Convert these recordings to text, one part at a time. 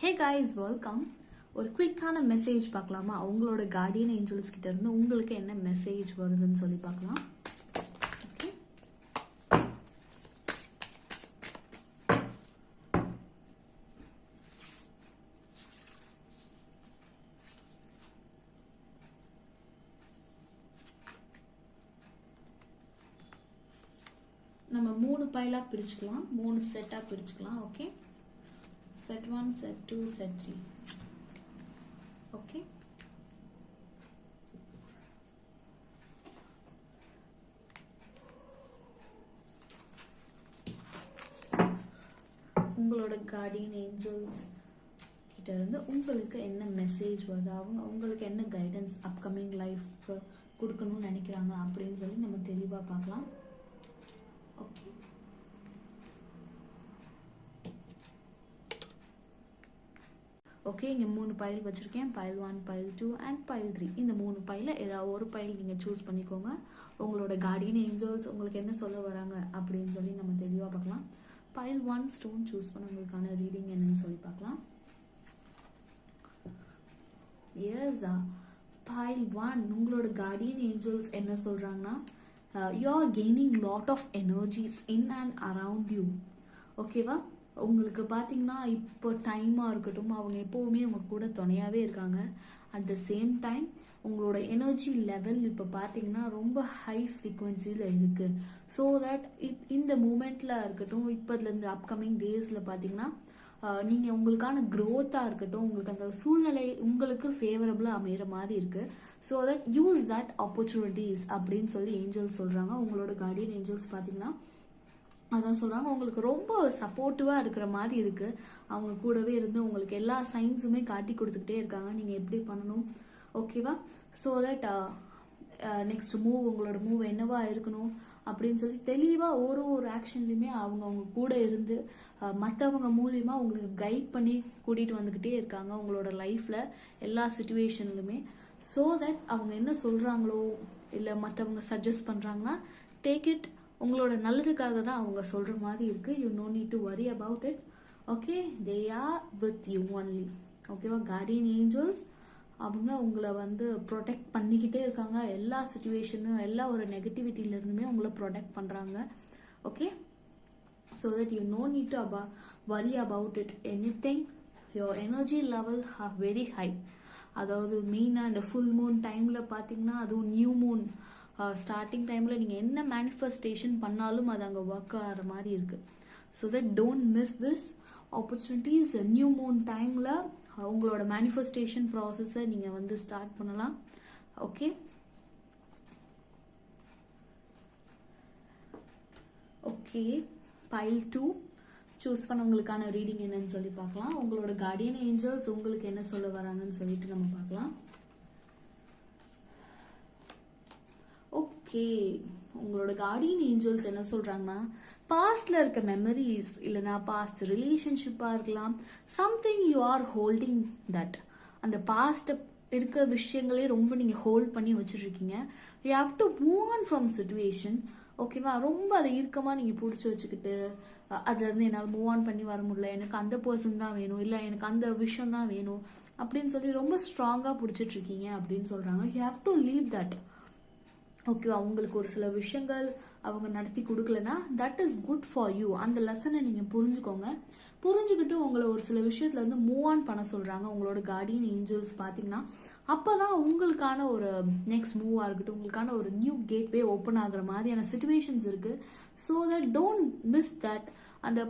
Hey guys, welcome. ஒரு குவிக்கான message பார்க்கலாமா? உங்களோட கார்டியன் ஏஞ்சல்ஸ் கிட்ட இருந்து உங்களுக்கு என்ன மெசேஜ் வருதுன்னு சொல்லி பார்க்கலாம். ஓகே, நம்ம 3 பைலா பிரிச்சுக்கலாம், 3 செட்டா பிரிச்சுக்கலாம். Okay, set 1, set 2, set 3. okay, உங்களோட கார்டியன் ஏஞ்சல்ஸ் கிட்ட இருந்து உங்களுக்கு என்ன மெசேஜ் வருது, உங்களுக்கு என்ன கைடன்ஸ் அப்கமிங் லைஃப்க்கு கொடுக்கணும்னு நினைக்கிறாங்க அப்படின்னு சொல்லி நம்ம தெளிவா பார்க்கலாம். ஓகே, ஓகே, இங்கே 3 பைல் வச்சுருக்கேன். File 1, file 2 and file 3. இந்த 3 பைல ஏதாவது ஒரு பைல் நீங்கள் சூஸ் பண்ணிக்கோங்க. உங்களோட கார்டியன் ஏஞ்சல்ஸ் உங்களுக்கு என்ன சொல்ல வராங்க அப்படின்னு சொல்லி நம்ம தெளிவாக பார்க்கலாம். பைல் 1 ஸ்டோன் சூஸ் பண்ண உங்களுக்கான ரீடிங் என்னன்னு சொல்லி பார்க்கலாம். எஸ், பைல் 1 உங்களோட கார்டியன் ஏஞ்சல்ஸ் என்ன சொல்கிறாங்கன்னா, you are gaining lot of energies in and around you. ஓகேவா? உங்களுக்கு பார்த்தீங்கன்னா இப்போ டைமாக இருக்கட்டும், அவங்க எப்போவுமே உங்க கூட துணையாகவே இருக்காங்க. அட் த சேம் டைம் உங்களோட எனர்ஜி லெவல் இப்போ பார்த்தீங்கன்னா ரொம்ப ஹை ஃப்ரீக்வன்சியில் இருக்குது. ஸோ தட் இந்த மூமெண்ட்டில் இருக்கட்டும், இப்போதுலேருந்து அப்கமிங் டேஸில் பார்த்தீங்கன்னா நீங்கள் உங்களுக்கான க்ரோத்தாக இருக்கட்டும், உங்களுக்கு அந்த சூழ்நிலை உங்களுக்கு ஃபேவரபுளாக அமைகிற மாதிரி இருக்குது. So that use that opportunities அப்படின்னு சொல்லி ஏஞ்சல்ஸ் சொல்கிறாங்க. உங்களோட கார்டியன் ஏஞ்சல்ஸ் பார்த்தீங்கன்னா அதான் சொல்கிறாங்க, உங்களுக்கு ரொம்ப சப்போர்ட்டிவாக இருக்கிற மாதிரி இருக்குது. அவங்க கூடவே இருந்து உங்களுக்கு எல்லா சைன்ஸுமே காட்டி கொடுத்துக்கிட்டே இருக்காங்க நீங்கள் எப்படி பண்ணணும். ஓகேவா? ஸோ தட் நெக்ஸ்ட் மூவ், உங்களோட மூவ் என்னவா இருக்கணும் அப்படின்னு சொல்லி தெளிவாக ஒரு ஆக்ஷன்லையுமே அவங்க கூட இருந்து மற்றவங்க மூலியமாக உங்களுக்கு கைட் பண்ணி கூட்டிகிட்டு வந்துக்கிட்டே இருக்காங்க உங்களோட லைஃப்பில் எல்லா சுச்சுவேஷன்லுமே. ஸோ தட் அவங்க என்ன சொல்கிறாங்களோ இல்லை மற்றவங்க சஜஸ்ட் பண்ணுறாங்கன்னா டேக் இட், உங்களோட நல்லதுக்காக தான் அவங்க சொல்கிற மாதிரி இருக்குது. You no need to worry about it. Okay, they are with you only. ஓகேவா? கார்டியன் ஏஞ்சல்ஸ் அவங்க உங்களை ப்ரொடெக்ட் பண்ணிக்கிட்டே இருக்காங்க. எல்லா சுச்சுவேஷனும் எல்லா ஒரு நெகட்டிவிட்டியிலேருந்துமே உங்களை ப்ரொடெக்ட் பண்ணுறாங்க. Okay, so that you no need to worry about it anything. Your energy level are very high. அதாவது மெயினாக இந்த ஃபுல் மூன் டைமில் பார்த்தீங்கன்னா, அதுவும் நியூ மூன் ஸ்டார்டிங் டைமில் நீங்கள் என்ன மேனிஃபெஸ்டேஷன் பண்ணாலும் அது அங்கே ஒர்க் ஆகிற மாதிரி இருக்குது. So that don't miss this opportunities. New moon டைமில் உங்களோட மேனிஃபெஸ்டேஷன் ப்ராசஸை நீங்கள் ஸ்டார்ட் பண்ணலாம். ஓகே, ஓகே, பைல் 2 சூஸ் பண்ணவங்களுக்கான ரீடிங் என்னன்னு சொல்லி பார்க்கலாம். உங்களோட கார்டியன் ஏஞ்சல்ஸ் உங்களுக்கு என்ன சொல்ல வராங்கன்னு சொல்லிட்டு நம்ம பார்க்கலாம். ஓகே, உங்களோட கார்டியன் ஏஞ்சல்ஸ் என்ன சொல்றாங்கன்னா, பாஸ்ட்ல இருக்க மெமரிஸ் இல்லைனா பாஸ்ட் ரிலேஷன்ஷிப்பாக இருக்கலாம், something you are holding that. அந்த பாஸ்ட் இருக்க விஷயங்களே ரொம்ப நீங்கள் ஹோல்ட் பண்ணி வச்சுருக்கீங்க. You have to move on from situation. ஓகேவா? ரொம்ப அதை இறுக்கமாக நீங்கள் பிடிச்சி வச்சுக்கிட்டு அதுலேருந்து என்னால் மூவ் ஆன் பண்ணி வர முடியல, எனக்கு அந்த பர்சன் தான் வேணும், இல்லை எனக்கு அந்த விஷயம் தான் வேணும் அப்படின்னு சொல்லி ரொம்ப ஸ்ட்ராங்காக பிடிச்சிட்டு இருக்கீங்க அப்படின்னு சொல்கிறாங்க. You have to leave that. ஓகேவா? உங்களுக்கு ஒரு சில விஷயங்கள் அவங்க நடத்தி கொடுக்கலனா that is good for you. அந்த லெசனை நீங்கள் புரிஞ்சுக்கோங்க. புரிஞ்சுக்கிட்டு உங்களை ஒரு சில விஷயத்துலேருந்து மூவ் ஆன் பண்ண சொல்கிறாங்க உங்களோட கார்டியன் ஏஞ்சல்ஸ் பார்த்தீங்கன்னா. அப்போ தான் உங்களுக்கான ஒரு நெக்ஸ்ட் மூவாக இருக்கட்டும், உங்களுக்கான ஒரு நியூ கேட்வே ஓப்பன் ஆகுற மாதிரியான சுச்சுவேஷன்ஸ் இருக்குது. So that don't miss that. அந்த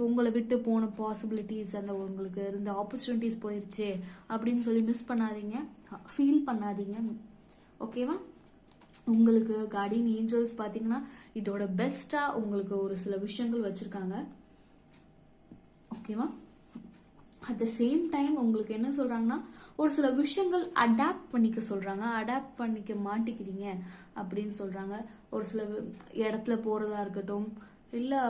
உங்களை விட்டு போன பாசிபிலிட்டிஸ், அந்த உங்களுக்கு இருந்த ஆப்பர்ச்சுனிட்டிஸ் போயிடுச்சு அப்படின்னு சொல்லி மிஸ் பண்ணாதீங்க, ஃபீல் பண்ணாதீங்க. ஓகேவா? உங்களுக்கு கார்டியன் ஏஞ்சல்ஸ் பார்த்தீங்கன்னா இதோட பெஸ்ட்டாக உங்களுக்கு ஒரு சில விஷயங்கள் வச்சுருக்காங்க. ஓகேவா? அட் த சேம் டைம் உங்களுக்கு என்ன சொல்கிறாங்கன்னா, ஒரு சில விஷயங்கள் அடாப்ட் பண்ணிக்க சொல்கிறாங்க. அடாப்ட் பண்ணிக்க மாட்டிக்கிறீங்க அப்படின்னு சொல்கிறாங்க. ஒரு சில இடத்துல போகிறதா இருக்கட்டும், இல்லை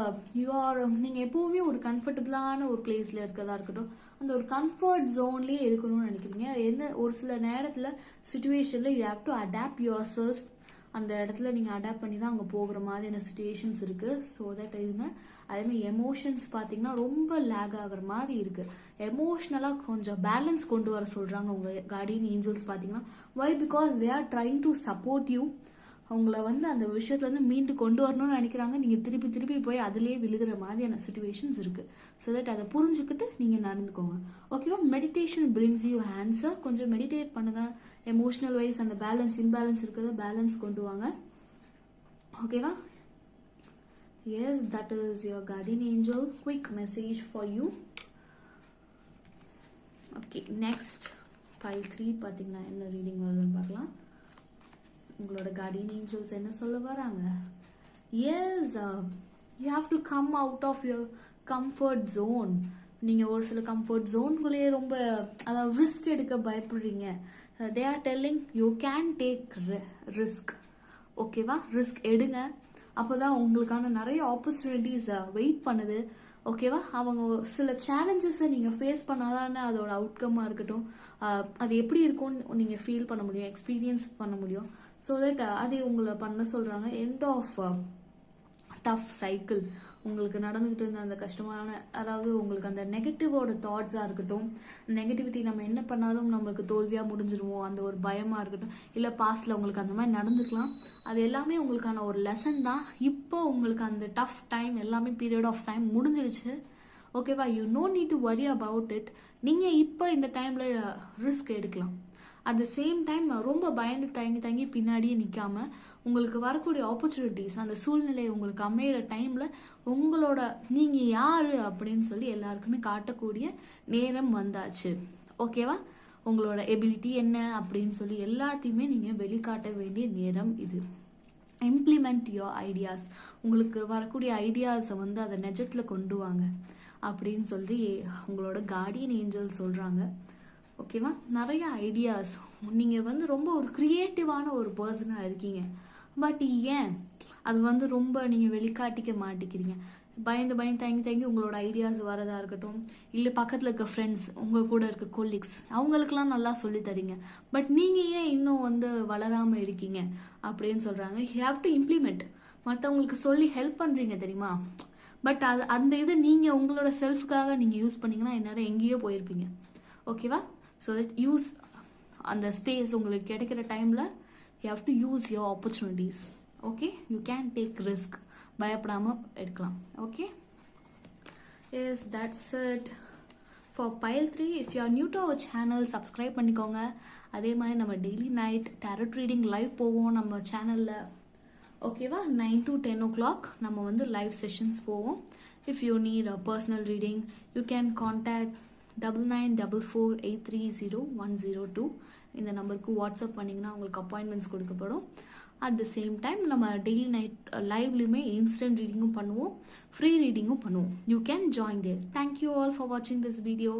நீங்கள் எப்போவுமே ஒரு கம்ஃபர்டபுளான ஒரு பிளேஸில் இருக்கிறதா இருக்கட்டும், அந்த ஒரு கம்ஃபர்ட் ஜோன்லேயே இருக்கணும்னு நினைக்கிறீங்க. என்ன ஒரு சில நேரத்தில் சுச்சுவேஷனில் you have to adapt your self அந்த இடத்துல நீங்கள் அடாப்ட் பண்ணி தான் அங்கே போகிற மாதிரியான சுச்சுவேஷன்ஸ் இருக்குது. ஸோ தட் இதுங்க அதேமாதிரி எமோஷன்ஸ் பார்த்தீங்கன்னா ரொம்ப லேக் ஆகிற மாதிரி இருக்குது. எமோஷ்னலாக கொஞ்சம் பேலன்ஸ் கொண்டு வர சொல்கிறாங்க உங்கள் கார்டியன் ஏஞ்சல்ஸ் பார்த்தீங்கன்னா. Why? Because they are trying to support you. அவங்கள வந்து அந்த விஷயத்துலேருந்து மீண்டு கொண்டு வரணும்னு நினைக்கிறாங்க. நீங்கள் திருப்பி திருப்பி போய் அதிலே விழுகிற மாதிரியான சுச்சுவேஷன்ஸ் இருக்குது. ஸோ தட் அதை புரிஞ்சுக்கிட்டு நீங்கள் நடந்துக்கோங்க. ஓகேவா? Meditation brings you answer. கொஞ்சம் மெடிடேட் பண்ணுங்கள். எமோஷனல் வைஸ் அந்த பேலன்ஸ் இம்பேலன்ஸ் இருக்கிறத பேலன்ஸ் கொண்டு வாங்க. ஓகேவா? Yes, that is your guardian angel quick message for you. Okay, next pile 3 பார்த்தீங்கன்னா என்ன ரீடிங் வருதுன்னு பார்க்கலாம். உங்களோட கார்டியன் ஏஞ்சல்ஸ் என்ன சொல்ல வராங்க? Yes, you have to come out of your comfort zone. நீங்கள் ஒரு சில கம்ஃபர்ட் ஜோன்குள்ளேயே ரொம்ப அதாவது ரிஸ்க் எடுக்க பயப்படுறீங்க. They are telling you can take risk. ஓகேவா? ரிஸ்க் எடுங்க. அப்போ தான் உங்களுக்கான நிறைய ஆப்பர்ச்சுனிட்டிஸ் வெயிட் பண்ணுது. ஓகேவா? அவங்க சில சேலஞ்சஸை நீங்கள் ஃபேஸ் பண்ணாதானே அதோட அவுட்கம்மாக இருக்கட்டும் அது எப்படி இருக்கும்னு நீங்கள் ஃபீல் பண்ண முடியும், எக்ஸ்பீரியன்ஸ் பண்ண முடியும். ஸோ தட் அதை உங்களை பண்ண சொல்கிறாங்க. எண்ட் ஆஃப் டஃப் சைக்கிள் உங்களுக்கு நடந்துகிட்டு இருந்த அந்த கஷ்டமான அதாவது உங்களுக்கு அந்த நெகட்டிவோட தாட்ஸாக இருக்கட்டும், நெகட்டிவிட்டி நம்ம என்ன பண்ணாலும் நம்மளுக்கு தோல்வியாக முடிஞ்சிருவோம் அந்த ஒரு பயமாக இருக்கட்டும், இல்லை பாஸ்டில் உங்களுக்கு அந்த மாதிரி நடந்துக்கலாம். அது எல்லாமே உங்களுக்கான ஒரு லெசன் தான். இப்போ உங்களுக்கு அந்த டஃப் டைம் எல்லாமே பீரியட் ஆஃப் டைம் முடிஞ்சிடுச்சு. ஓகேவா? You no need to worry about it. நீங்கள் இப்போ இந்த டைமில் ரிஸ்க் எடுக்கலாம். அட் த சேம் டைம் ரொம்ப பயந்து தங்கி பின்னாடியே நிற்காம உங்களுக்கு வரக்கூடிய ஆப்பர்ச்சுனிட்டிஸ் அந்த சூழ்நிலை உங்களுக்கு அமையிற டைமில் உங்களோட நீங்கள் யார் அப்படின்னு சொல்லி எல்லாருக்குமே காட்டக்கூடிய நேரம் வந்தாச்சு. ஓகேவா? உங்களோட எபிலிட்டி என்ன அப்படின்னு சொல்லி எல்லாத்தையுமே நீங்கள் வெளிக்காட்ட வேண்டிய நேரம் இது. Implement your ideas. உங்களுக்கு வரக்கூடிய ஐடியாஸை வந்து அதை நிஜத்தில் கொண்டு வாங்க அப்படின்னு சொல்லி உங்களோட கார்டியன் ஏஞ்சல் சொல்கிறாங்க. ஓகேவா? நிறைய ஐடியாஸ். நீங்கள் வந்து ரொம்ப ஒரு க்ரியேட்டிவான ஒரு பர்சனாக இருக்கீங்க. பட் ஏன் அது வந்து ரொம்ப நீங்கள் வெளிக்காட்டிக்க மாட்டேங்கிறீங்க? பயந்து தங்கி உங்களோட ஐடியாஸ் வரதா இருக்கட்டும், இல்லை பக்கத்தில் இருக்க ஃப்ரெண்ட்ஸ், உங்கள் கூட இருக்க கொலீக்ஸ் அவங்களுக்கெல்லாம் நல்லா சொல்லி தரீங்க. பட் நீங்கள் ஏன் இன்னும் வந்து வளராமல் இருக்கீங்க அப்படின்னு சொல்கிறாங்க. You have to implement. மற்றவங்களுக்கு சொல்லி ஹெல்ப் பண்ணுறீங்க தெரியுமா? பட் அந்த இதை நீங்கள் உங்களோட செல்ஃப்காக நீங்கள் யூஸ் பண்ணிங்கன்னா இந்நேரம் எங்கேயோ போயிருப்பீங்க. ஓகேவா? ஸோ தட் யூஸ் அந்த ஸ்பேஸ் உங்களுக்கு கிடைக்கிற டைமில் you have to use your opportunities. Okay? You can take risk. பயப்படாமல் எடுக்கலாம். Okay? Yes, that's it for pile 3. If you are new to our channel subscribe பண்ணிக்கோங்க. அதே மாதிரி நம்ம daily night tarot reading live போவோம் நம்ம சேனலில். ஓகேவா? 9 to 10 o'clock நம்ம வந்து லைவ் செஷன்ஸ் போவோம். If you need a personal reading you can contact 9944830102 இந்த நம்பருக்கு வாட்ஸ்அப் பண்ணிங்கன்னா உங்களுக்கு அப்பாயின்மெண்ட்ஸ் கொடுக்கப்படும். அட் த சேம் டைம் நம்ம டெய்லி நைட் லைவ்லையுமே இன்ஸ்டன்ட் ரீடிங்கும் பண்ணுவோம், ஃப்ரீ ரீடிங்கும் பண்ணுவோம். You can join there. Thank you all for வாட்சிங் திஸ் வீடியோ.